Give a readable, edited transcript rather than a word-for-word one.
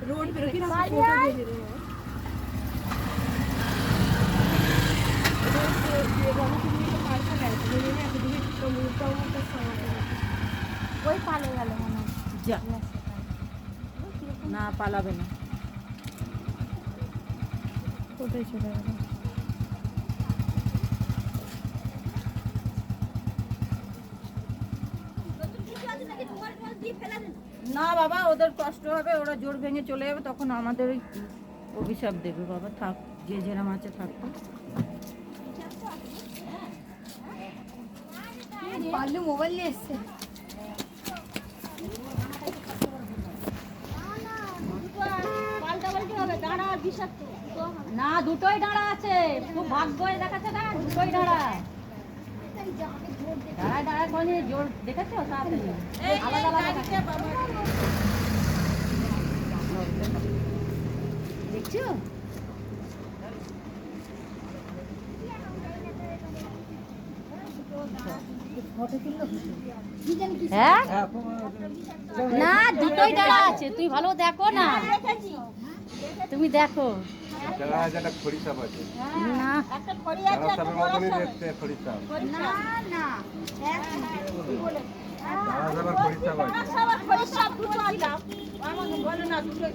Road पे रखी ना फोटो भेज रहे हैं ওই পালে গেল মনে হয়। যা না পালাবে না কোথায় চলে গেল না বাবা ওদের কষ্ট হবে ওরা জোর ভেঙে চলে যাবে তখন আমাদের অভিশাপ দেবে বাবা থাক যে যেরাম আছে থাকতো পাল্লু মোবাইল নিয়ে এসছে না দুটোই ডাঁড়া আছে খুব ভাগ্য দেখাচ্ছে না দুটোই ডাঁড়া দাঁড়ায় দাঁড়ায় কোনে জোর দেখেছো তাড়াতাড়ি আলাদা আলাদা দেখছো হ্যাঁ না দুটোই ডাঁড়া আছে তুই ভালো দেখো না তুমি দেখো না বলো না দুটো